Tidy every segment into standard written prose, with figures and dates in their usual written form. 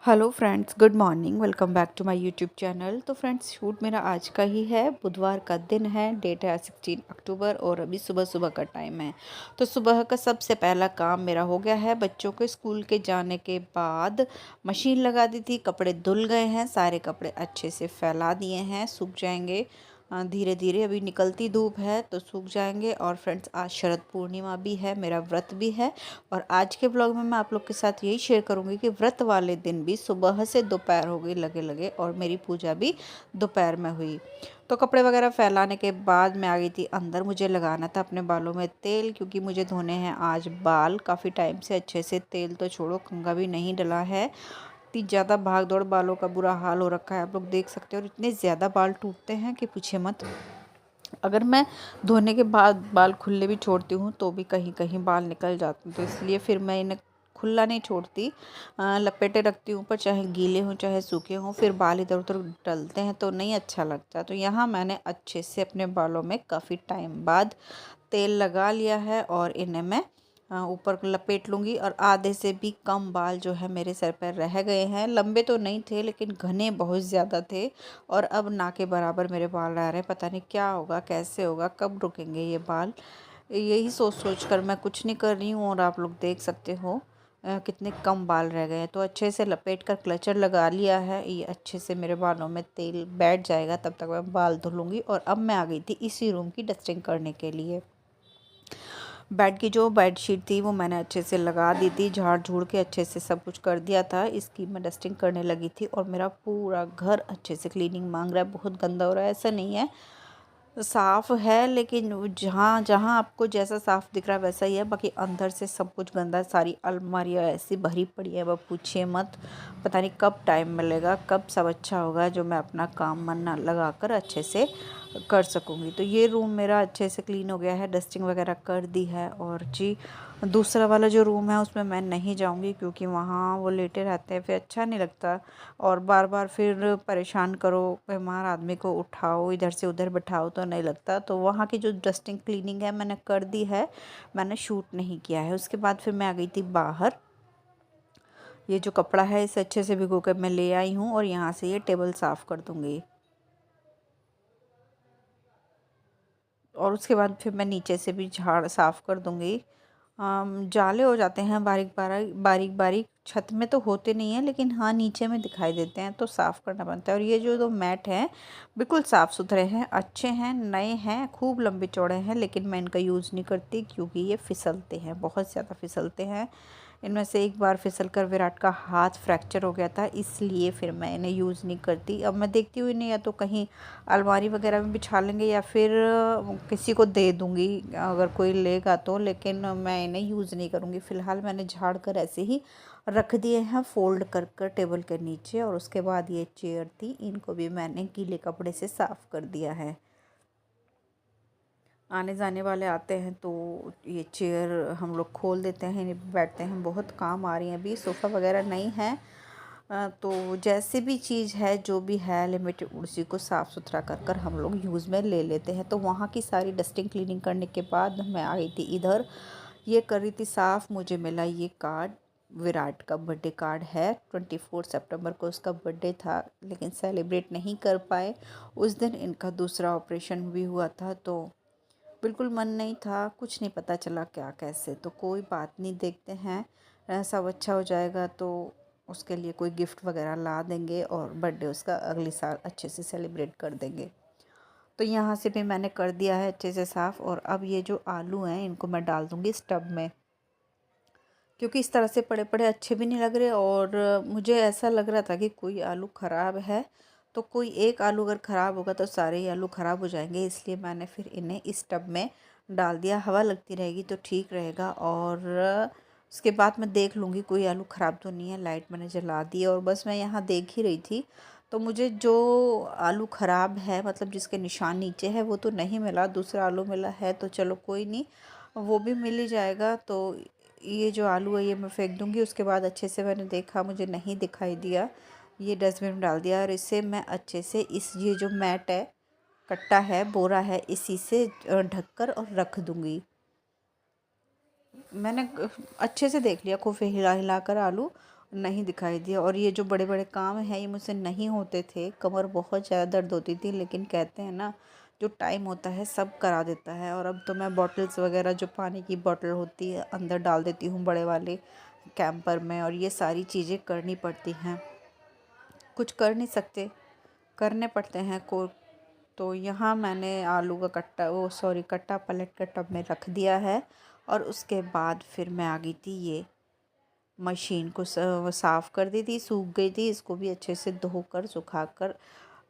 Hello friends, good morning. Welcome back to my YouTube channel. तो friends, shoot मेरा आज का ही है। बुधवार का दिन है, डेट है 16 अक्टूबर और अभी सुबह सुबह का टाइम है। तो सुबह का सबसे पहला काम मेरा हो गया है। बच्चों के स्कूल के जाने के बाद मशीन लगा दी थी, कपड़े धुल गए हैं, सारे कपड़े अच्छे से फैला दिए हैं, सूख जाएंगे धीरे धीरे। अभी निकलती धूप है तो सूख जाएंगे। और फ्रेंड्स, आज शरद पूर्णिमा भी है, मेरा व्रत भी है। और आज के ब्लॉग में मैं आप लोग के साथ यही शेयर करूंगी कि व्रत वाले दिन भी सुबह से दोपहर हो गई लगे लगे, और मेरी पूजा भी दोपहर में हुई। तो कपड़े वगैरह फैलाने के बाद मैं आ गई थी अंदर। मुझे लगाना था अपने बालों में तेल, क्योंकि मुझे धोने हैं आज बाल। काफ़ी टाइम से अच्छे से तेल तो छोड़ो, कंघा भी नहीं डला है। इतनी ज़्यादा भाग दौड़, बालों का बुरा हाल हो रखा है, आप लोग देख सकते हो। और इतने ज़्यादा बाल टूटते हैं कि पूछे मत। अगर मैं धोने के बाद बाल खुले भी छोड़ती हूँ तो भी कहीं कहीं बाल निकल जाते हैं, तो इसलिए फिर मैं इन्हें खुला नहीं छोड़ती, लपेटे रखती हूँ ऊपर, चाहे गीले हों चाहे सूखे हों। फिर बाल इधर उधर डलते हैं तो नहीं अच्छा लगता। तो यहाँ मैंने अच्छे से अपने बालों में काफ़ी टाइम बाद तेल लगा लिया है और इन्हें मैं ऊपर लपेट लूँगी। और आधे से भी कम बाल जो है मेरे सर पर रह गए हैं। लंबे तो नहीं थे लेकिन घने बहुत ज़्यादा थे, और अब ना के बराबर मेरे बाल रह रहे हैं। पता नहीं क्या होगा, कैसे होगा, कब रुकेंगे ये बाल। यही सोच सोच कर मैं कुछ नहीं कर रही हूँ। और आप लोग देख सकते हो कितने कम बाल रह गए हैं। तो अच्छे से लपेट कर क्लचर लगा लिया है। ये अच्छे से मेरे बालों में तेल बैठ जाएगा, तब तक मैं बाल धुलूँगी। और अब मैं आ गई थी इसी रूम की डस्टिंग करने के लिए। बेड की जो बेडशीट थी वो मैंने अच्छे से लगा दी थी, झाड़ झूड़ के अच्छे से सब कुछ कर दिया था। इसकी मैं डस्टिंग करने लगी थी और मेरा पूरा घर अच्छे से क्लीनिंग मांग रहा है। बहुत गंदा हो रहा है, ऐसा नहीं है, साफ़ है, लेकिन जहाँ जहाँ आपको जैसा साफ़ दिख रहा है वैसा ही है। बाकी अंदर से सब कुछ गंदा है। सारी अलमारियाँ ऐसी भरी पड़ी है, वह पूछिए मत। पता नहीं कब टाइम मिलेगा, कब सब अच्छा होगा, जो मैं अपना काम मन ना लगा कर अच्छे से कर सकूँगी। तो ये रूम मेरा अच्छे से क्लीन हो गया है, डस्टिंग वगैरह कर दी है। और जी, दूसरा वाला जो रूम है उसमें मैं नहीं जाऊँगी, क्योंकि वहाँ वो लेटे रहते हैं, फिर अच्छा नहीं लगता। और बार बार फिर परेशान करो, बीमार आदमी को उठाओ, इधर से उधर बिठाओ, तो नहीं लगता। तो वहाँ की जो डस्टिंग क्लीनिंग है मैंने कर दी है, मैंने शूट नहीं किया है। उसके बाद फिर मैं आ गई थी बाहर। ये जो कपड़ा है इसे अच्छे से भिगो कर मैं ले आई हूँ, और यहाँ से ये टेबल साफ़ कर दूँगी। और उसके बाद फिर मैं नीचे से भी झाड़ साफ़ कर दूँगी। जाले हो जाते हैं बारीक बारीक बारीक बारीक, छत में तो होते नहीं हैं, लेकिन हाँ नीचे में दिखाई देते हैं, तो साफ़ करना बनता है। और ये जो दो मैट हैं बिल्कुल साफ़ सुथरे हैं, अच्छे हैं, नए हैं, खूब लंबे चौड़े हैं, लेकिन मैं इनका यूज़ नहीं करती क्योंकि ये फिसलते हैं, बहुत ज़्यादा फिसलते हैं। इनमें से एक बार फिसल कर विराट का हाथ फ्रैक्चर हो गया था, इसलिए फिर मैं इन्हें यूज़ नहीं करती। अब मैं देखती हूँ इन्हें या तो कहीं अलमारी वगैरह में बिछा लेंगे, या फिर किसी को दे दूँगी अगर कोई लेगा तो, लेकिन मैं इन्हें यूज़ नहीं करूँगी। फ़िलहाल मैंने झाड़ कर ऐसे ही रख दिए हैं, फ़ोल्ड कर कर टेबल के नीचे। और उसके बाद ये चेयर थी, इनको भी मैंने गीले कपड़े से साफ़ कर दिया है। आने जाने वाले आते हैं तो ये चेयर हम लोग खोल देते हैं, इन्हें बैठते हैं, बहुत काम आ रही हैं। अभी सोफ़ा वगैरह नहीं है, तो जैसे भी चीज़ है, जो भी है लिमिटेड, उसी को साफ़ सुथरा कर कर हम लोग यूज़ में ले लेते हैं। तो वहाँ की सारी डस्टिंग क्लीनिंग करने के बाद मैं आ गई थी इधर। ये कर रही थी साफ़, मुझे मिला ये कार्ड। विराट का बर्थडे कार्ड है, 24 सितंबर को उसका बर्थडे था, लेकिन सेलिब्रेट नहीं कर पाए। उस दिन इनका दूसरा ऑपरेशन भी हुआ था, तो बिल्कुल मन नहीं था, कुछ नहीं पता चला क्या कैसे। तो कोई बात नहीं, देखते हैं, सब अच्छा हो जाएगा तो उसके लिए कोई गिफ्ट वगैरह ला देंगे, और बर्थडे उसका अगले साल अच्छे से सेलिब्रेट कर देंगे। तो यहाँ से भी मैंने कर दिया है अच्छे से साफ़। और अब ये जो आलू हैं इनको मैं डाल दूँगी स्टब में, क्योंकि इस तरह से पड़े पड़े अच्छे भी नहीं लग रहे। और मुझे ऐसा लग रहा था कि कोई आलू ख़राब है, तो कोई एक आलू अगर ख़राब होगा तो सारे ही आलू ख़राब हो जाएंगे, इसलिए मैंने फिर इन्हें इस टब में डाल दिया। हवा लगती रहेगी तो ठीक रहेगा। और उसके बाद मैं देख लूँगी कोई आलू ख़राब तो नहीं है। लाइट मैंने जला दी, और बस मैं यहाँ देख ही रही थी। तो मुझे जो आलू ख़राब है, मतलब जिसके निशान नीचे है, वो तो नहीं मिला। दूसरा आलू मिला है, तो चलो कोई नहीं, वो भी मिल ही जाएगा। तो ये जो आलू है ये मैं फेंक दूँगी। उसके बाद अच्छे से मैंने देखा, मुझे नहीं दिखाई दिया, ये डस्टबिन में डाल दिया। और इसे मैं अच्छे से ये जो मैट है, कट्टा है, बोरा है, इसी से ढककर और रख दूँगी। मैंने अच्छे से देख लिया, खूब हिला हिला कर आलू, नहीं दिखाई दिया। और ये जो बड़े बड़े काम हैं ये मुझसे नहीं होते थे, कमर बहुत ज़्यादा दर्द होती थी, लेकिन कहते हैं ना जो टाइम होता है सब करा देता है। और अब तो मैं बॉटल्स वगैरह, जो पानी की बॉटल होती है, अंदर डाल देती हूँ बड़े वाले कैंपर में, और ये सारी चीज़ें करनी पड़ती हैं, कुछ कर नहीं सकते, करने पड़ते हैं को। तो यहाँ मैंने आलू का कट्टा, वो सॉरी कट्टा पलट कर टब में रख दिया है। और उसके बाद फिर मैं आ गई थी ये मशीन को साफ़ कर दी थी, सूख गई थी, इसको भी अच्छे से धोकर सुखाकर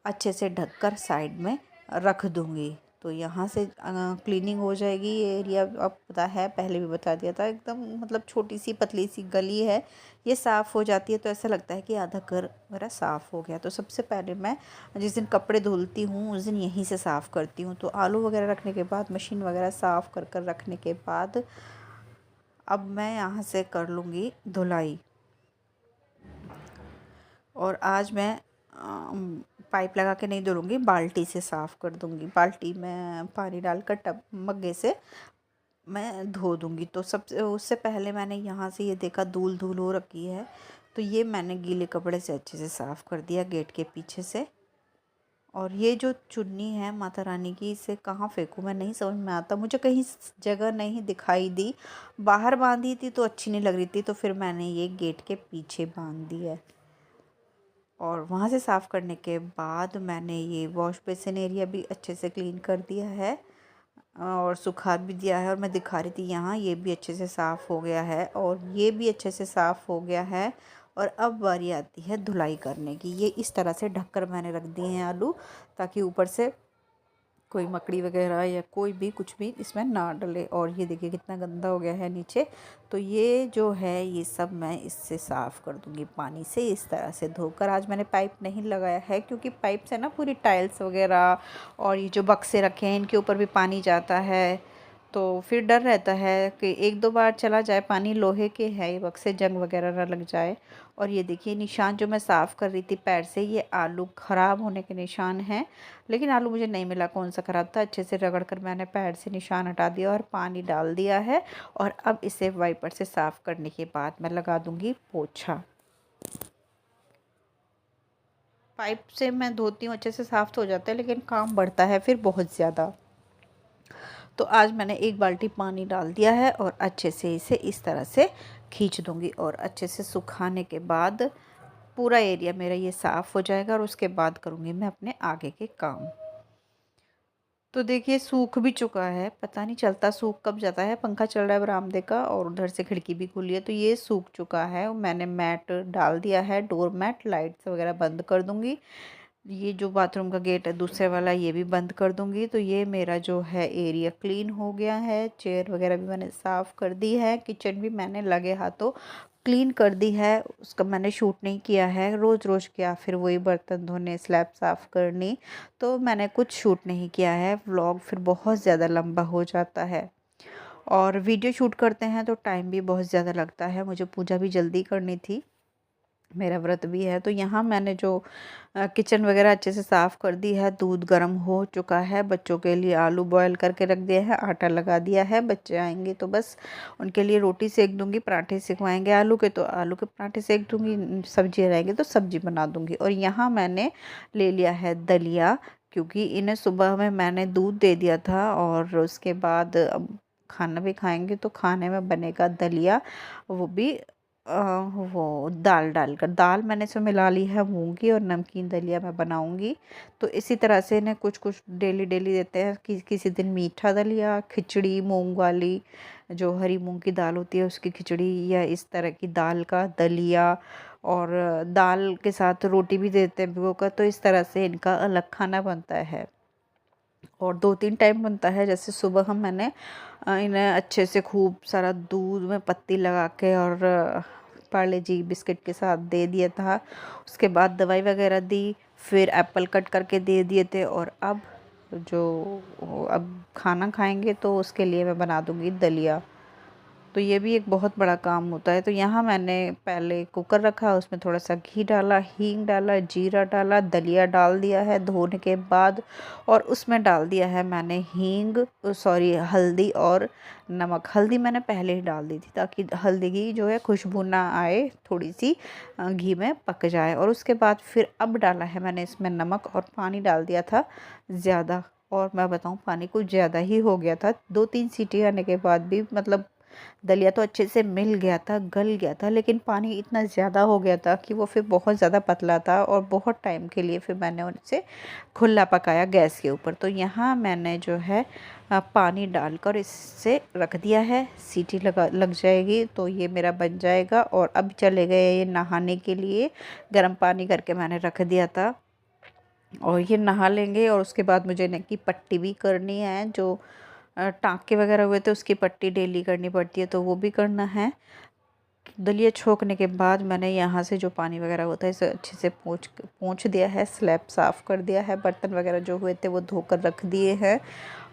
अच्छे से ढककर साइड में रख दूँगी। तो यहाँ से क्लीनिंग हो जाएगी। ये एरिया अब पता है, पहले भी बता दिया था, एकदम मतलब छोटी सी पतली सी गली है, ये साफ़ हो जाती है तो ऐसा लगता है कि आधा घर मेरा साफ़ हो गया। तो सबसे पहले मैं जिस दिन कपड़े धुलती हूँ उस दिन यहीं से साफ़ करती हूँ। तो आलू वगैरह रखने के बाद, मशीन वगैरह साफ़ कर कर रखने के बाद, अब मैं यहाँ से कर लूँगी धुलाई। और आज मैं पाइप लगा के नहीं धुलूँगी, बाल्टी से साफ़ कर दूँगी। बाल्टी में पानी डालकर टब मग्गे से मैं धो दूँगी। तो सबसे उससे पहले मैंने यहाँ से ये देखा धूल धूल हो रखी है, तो ये मैंने गीले कपड़े से अच्छे से साफ़ कर दिया गेट के पीछे से। और ये जो चुन्नी है माता रानी की, इसे कहाँ फेंकूँ मैं, नहीं समझ में आता, मुझे कहीं जगह नहीं दिखाई दी। बाहर बांधी थी तो अच्छी नहीं लग रही थी, तो फिर मैंने ये गेट के पीछे बांध दी है। और वहाँ से साफ़ करने के बाद मैंने ये वॉश बेसिन एरिया भी अच्छे से क्लीन कर दिया है और सुखा भी दिया है। और मैं दिखा रही थी यहाँ, ये भी अच्छे से साफ़ हो गया है और ये भी अच्छे से साफ़ हो गया है। और अब बारी आती है धुलाई करने की। ये इस तरह से ढककर मैंने रख दिए हैं आलू, ताकि ऊपर से कोई मकड़ी वगैरह या कोई भी कुछ भी इसमें ना डले। और ये देखिए कितना गंदा हो गया है नीचे। तो ये जो है ये सब मैं इससे साफ़ कर दूँगी पानी से, इस तरह से धोकर। आज मैंने पाइप नहीं लगाया है क्योंकि पाइप से ना पूरी टाइल्स वगैरह और ये जो बक्से रखे हैं इनके ऊपर भी पानी जाता है, तो फिर डर रहता है कि एक दो बार चला जाए पानी, लोहे के है ये बक्से, जंग वगैरह ना लग जाए। और ये देखिए निशान जो मैं साफ़ कर रही थी पैर से, ये आलू ख़राब होने के निशान हैं। लेकिन आलू मुझे नहीं मिला कौन सा ख़राब था, अच्छे से रगड़ कर मैंने पैर से निशान हटा दिया और पानी डाल दिया है। और अब इसे वाइपर से साफ़ करने के बाद मैं लगा दूँगी पोछा। पाइप से मैं धोती हूँ अच्छे से साफ़ तो हो जाता है, लेकिन काम बढ़ता है फिर बहुत ज़्यादा। तो आज मैंने एक बाल्टी पानी डाल दिया है और अच्छे से इसे इस तरह से खींच दूँगी। और अच्छे से सुखाने के बाद पूरा एरिया मेरा ये साफ़ हो जाएगा और उसके बाद करूँगी मैं अपने आगे के काम। तो देखिए सूख भी चुका है, पता नहीं चलता सूख कब जाता है। पंखा चल रहा है बरामदे का और उधर से खिड़की भी खुली है, तो ये सूख चुका है। मैंने मैट डाल दिया है, डोर मैट, लाइट्स वगैरह बंद कर दूँगी। ये जो बाथरूम का गेट है दूसरे वाला, ये भी बंद कर दूँगी। तो ये मेरा जो है एरिया क्लीन हो गया है। चेयर वगैरह भी मैंने साफ़ कर दी है। किचन भी मैंने लगे हाथों क्लीन कर दी है। उसका मैंने शूट नहीं किया है, रोज़ रोज़ क्या फिर वही बर्तन धोने, स्लैब साफ़ करनी, तो मैंने कुछ शूट नहीं किया है। व्लॉग फिर बहुत ज़्यादा लंबा हो जाता है और वीडियो शूट करते हैं तो टाइम भी बहुत ज़्यादा लगता है। मुझे पूजा भी जल्दी करनी थी, मेरा व्रत भी है। तो यहाँ मैंने जो किचन वगैरह अच्छे से साफ़ कर दी है। दूध गर्म हो चुका है, बच्चों के लिए आलू बॉयल करके रख दिया है, आटा लगा दिया है। बच्चे आएंगे तो बस उनके लिए रोटी सेक दूँगी, पराठे सेकवाएंगे आलू के तो आलू के पराठे सेक दूँगी, सब्जी रहेंगे तो सब्जी बना दूँगी। और यहाँ मैंने ले लिया है दलिया, क्योंकि इन्हें सुबह में मैंने दूध दे दिया था और उसके बाद अब खाना भी खाएंगे तो खाने में बनेगा दलिया, वो भी वो दाल डालकर। दाल मैंने इसमें मिला ली है मूंग की और नमकीन दलिया मैं बनाऊंगी। तो इसी तरह से इन्हें कुछ कुछ डेली डेली देते हैं कि किसी दिन मीठा दलिया, खिचड़ी मूंग वाली, जो हरी मूंग की दाल होती है उसकी खिचड़ी, या इस तरह की दाल का दलिया। और दाल के साथ रोटी भी देते हैं भिगोकर। तो इस तरह से इनका अलग खाना बनता है और 2-3 टाइम बनता है। जैसे सुबह हम मैंने इन्हें अच्छे से खूब सारा दूध में पत्ती लगा के और पार्ले जी बिस्किट के साथ दे दिया था। उसके बाद दवाई वगैरह दी, फिर एप्पल कट करके दे दिए थे। और अब खाना खाएंगे तो उसके लिए मैं बना दूंगी दलिया। तो ये भी एक बहुत बड़ा काम होता है। तो यहाँ मैंने पहले कुकर रखा, उसमें थोड़ा सा घी डाला, हींग डाला, जीरा डाला, दलिया डाल दिया है धोने के बाद, और उसमें डाल दिया है मैंने हल्दी और नमक। हल्दी मैंने पहले ही डाल दी थी ताकि हल्दी की जो है खुशबू ना आए, थोड़ी सी घी में पक जाए। और उसके बाद फिर अब डाला है मैंने इसमें नमक, और पानी डाल दिया था ज़्यादा, और मैं बताऊं पानी कुछ ज़्यादा ही हो गया था। 2-3 सीटी आने के बाद भी मतलब दलिया तो अच्छे से मिल गया था, गल गया था, लेकिन पानी इतना ज़्यादा हो गया था कि वो फिर बहुत ज़्यादा पतला था, और बहुत टाइम के लिए फिर मैंने उसे खुला पकाया गैस के ऊपर। तो यहाँ मैंने जो है पानी डालकर इससे रख दिया है, सीटी लग जाएगी तो ये मेरा बन जाएगा। और अब चले गए ये नहाने के लिए, गर्म पानी करके मैंने रख दिया था, और ये नहा लेंगे। और उसके बाद मुझे नेक की पट्टी भी करनी है, जो टाँके वगैरह हुए थे उसकी पट्टी डेली करनी पड़ती है, तो वो भी करना है। दलिया छोंकने के बाद मैंने यहाँ से जो पानी वगैरह होता है इसे अच्छे से पोंछ दिया है, स्लैब साफ़ कर दिया है, बर्तन वगैरह जो हुए थे वो धोकर रख दिए हैं।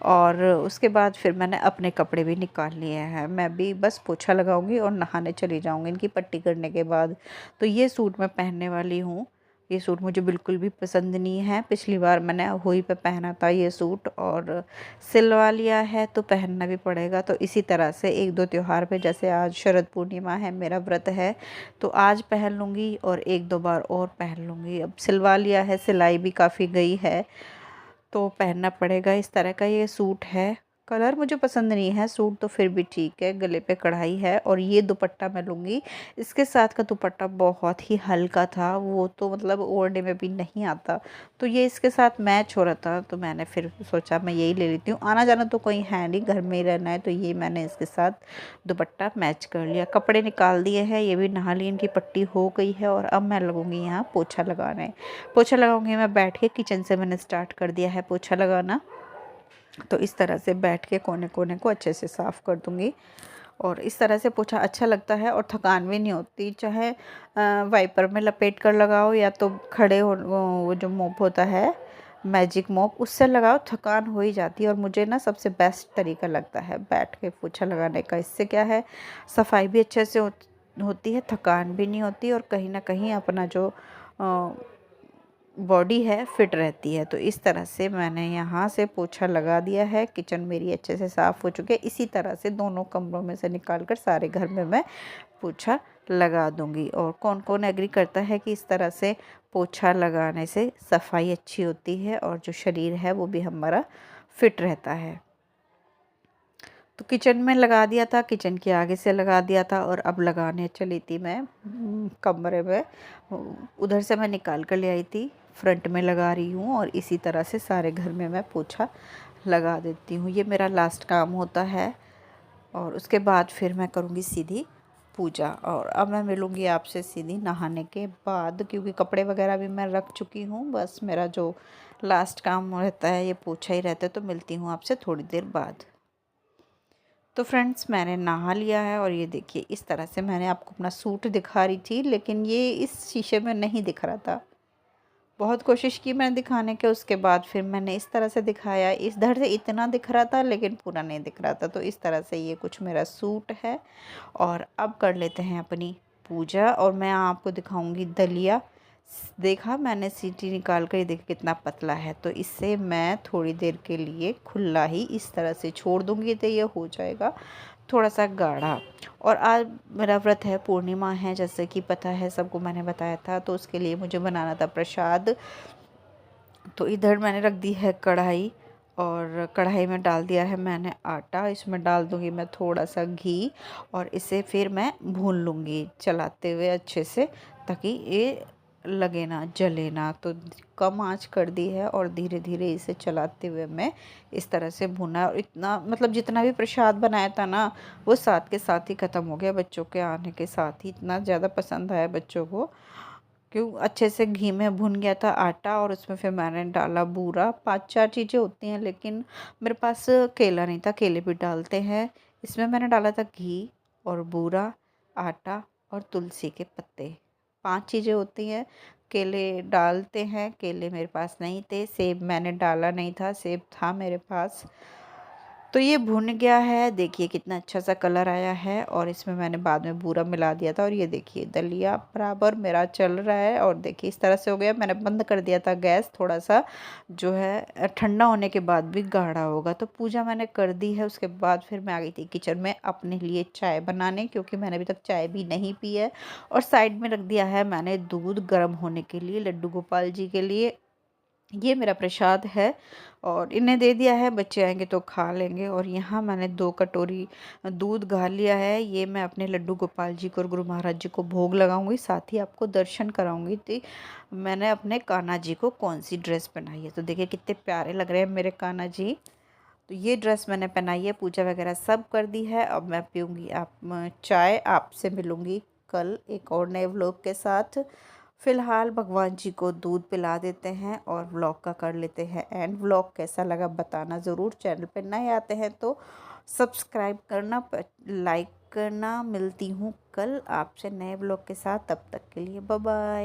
और उसके बाद फिर मैंने अपने कपड़े भी निकाल लिए हैं। मैं भी बस पोछा लगाऊंगी और नहाने चली जाऊंगी इनकी पट्टी करने के बाद। तो ये सूट मैं पहनने वाली हूँ। ये सूट मुझे बिल्कुल भी पसंद नहीं है। पिछली बार मैंने होली पे पहना था ये सूट, और सिलवा लिया है तो पहनना भी पड़ेगा। तो इसी तरह से 1-2 त्योहार पे, जैसे आज शरद पूर्णिमा है, मेरा व्रत है, तो आज पहन लूँगी और 1-2 बार और पहन लूँगी। अब सिलवा लिया है, सिलाई भी काफ़ी गई है तो पहनना पड़ेगा। इस तरह का ये सूट है। कलर मुझे पसंद नहीं है, सूट तो फिर भी ठीक है, गले पे कढ़ाई है। और ये दुपट्टा मैं लूँगी, इसके साथ का दुपट्टा बहुत ही हल्का था, वो तो मतलब ओढ़ने में भी नहीं आता, तो ये इसके साथ मैच हो रहा था, तो मैंने फिर सोचा मैं यही ले लेती हूँ। आना जाना तो कोई है नहीं, घर में ही रहना है, तो ये मैंने इसके साथ दुपट्टा मैच कर लिया। कपड़े निकाल दिए हैं, ये भी नहा ली, इनकी पट्टी हो गई है। और अब मैं लगूँगी यहाँ पोछा लगाने। पोछा लगाऊंगी मैं बैठ के, किचन से मैंने स्टार्ट कर दिया है पोछा लगाना। तो इस तरह से बैठ के कोने कोने को अच्छे से साफ़ कर दूंगी, और इस तरह से पोछा अच्छा लगता है और थकान भी नहीं होती। चाहे वाइपर में लपेट कर लगाओ, या तो खड़े हो, वो जो मोप होता है मैजिक मोप, उससे लगाओ, थकान हो ही जाती है। और मुझे ना सबसे बेस्ट तरीका लगता है बैठ के पोछा लगाने का। इससे क्या है, सफाई भी अच्छे से होती है, थकान भी नहीं होती, और कहीं ना कहीं अपना जो बॉडी है फिट रहती है। तो इस तरह से मैंने यहाँ से पोछा लगा दिया है। किचन मेरी अच्छे से साफ़ हो चुकी है। इसी तरह से दोनों कमरों में से निकाल कर सारे घर में मैं पोछा लगा दूँगी। और कौन कौन एग्री करता है कि इस तरह से पोछा लगाने से सफाई अच्छी होती है, और जो शरीर है वो भी हमारा फिट रहता है। तो किचन में लगा दिया था, किचन के आगे से लगा दिया था, और अब लगाने चली थी मैं कमरे में। उधर से मैं निकाल कर ले आई थी, फ्रंट में लगा रही हूँ, और इसी तरह से सारे घर में मैं पोछा लगा देती हूँ। ये मेरा लास्ट काम होता है, और उसके बाद फिर मैं करूँगी सीधी पूजा। और अब मैं मिलूँगी आपसे सीधी नहाने के बाद, क्योंकि कपड़े वगैरह भी मैं रख चुकी हूँ। बस मेरा जो लास्ट काम रहता है ये पोछा ही रहता है। तो मिलती हूँ आपसे थोड़ी देर बाद। तो फ्रेंड्स, मैंने नहा लिया है, और ये देखिए इस तरह से मैंने आपको अपना सूट दिखा रही थी, लेकिन ये इस शीशे में नहीं दिख रहा था। बहुत कोशिश की मैंने दिखाने के, उसके बाद फिर मैंने इस तरह से दिखाया। इस धड़ से इतना दिख रहा था, लेकिन पूरा नहीं दिख रहा था। तो इस तरह से ये कुछ मेरा सूट है। और अब कर लेते हैं अपनी पूजा, और मैं आपको दिखाऊंगी दलिया। देखा मैंने सीटी निकाल कर, ये देखिए कितना पतला है। तो इससे मैं थोड़ी देर के लिए खुला ही इस तरह से छोड़ दूंगी, तो ये हो जाएगा थोड़ा सा गाढ़ा। और आज मेरा व्रत है, पूर्णिमा है, जैसे कि पता है सबको, मैंने बताया था। तो उसके लिए मुझे बनाना था प्रसाद। तो इधर मैंने रख दी है कढ़ाई, और कढ़ाई में डाल दिया है मैंने आटा। इसमें डाल दूंगी मैं थोड़ा सा घी, और इसे फिर मैं भून लूँगी चलाते हुए अच्छे से, ताकि ये लगे ना, जले ना। तो कम आंच कर दी है, और धीरे धीरे इसे चलाते हुए मैं इस तरह से भुना। और इतना मतलब जितना भी प्रसाद बनाया था ना, वो साथ के साथ ही ख़त्म हो गया। बच्चों के आने के साथ ही इतना ज़्यादा पसंद आया बच्चों को, क्यों अच्छे से घी में भुन गया था आटा। और उसमें फिर मैंने डाला बूरा। 5-4 चीज़ें होती हैं, लेकिन मेरे पास केला नहीं था, केले भी डालते हैं। इसमें मैंने डाला था घी और बूरा, आटा और तुलसी के पत्ते। 5 चीज़ें होती हैं। केले डालते हैं, केले मेरे पास नहीं थे। सेब मैंने डाला नहीं था, सेब था मेरे पास। तो ये भुन गया है, देखिए कितना अच्छा सा कलर आया है। और इसमें मैंने बाद में बूरा मिला दिया था और ये देखिए दलिया बराबर मेरा चल रहा है। और देखिए इस तरह से हो गया। मैंने बंद कर दिया था गैस, थोड़ा सा जो है ठंडा होने के बाद भी गाढ़ा होगा। तो पूजा मैंने कर दी है। उसके बाद फिर मैं आ गई थी किचन में अपने लिए चाय बनाने, क्योंकि मैंने अभी तक चाय भी नहीं पी है। और साइड में रख दिया है मैंने दूध गर्म होने के लिए लड्डू गोपाल जी के लिए। ये मेरा प्रसाद है और इन्हें दे दिया है, बच्चे आएंगे तो खा लेंगे। और यहाँ मैंने 2 कटोरी दूध गाल लिया है। ये मैं अपने लड्डू गोपाल जी को और गुरु महाराज जी को भोग लगाऊंगी, साथ ही आपको दर्शन कराऊंगी। तो मैंने अपने कान्हा जी को कौन सी ड्रेस पहनाई है, तो देखिए कितने प्यारे लग रहे हैं मेरे कान्हा जी। तो ये ड्रेस मैंने पहनाई है, पूजा वगैरह सब कर दी है। अब मैं पीऊँगी चाय। आपसे मिलूँगी कल एक और नए व्लॉग के साथ। फ़िलहाल भगवान जी को दूध पिला देते हैं और व्लॉग का कर लेते हैं एंड। व्लॉग कैसा लगा बताना ज़रूर। चैनल पर नए आते हैं तो सब्सक्राइब करना, लाइक करना। मिलती हूँ कल आपसे नए व्लॉग के साथ, तब तक के लिए बाय बाय।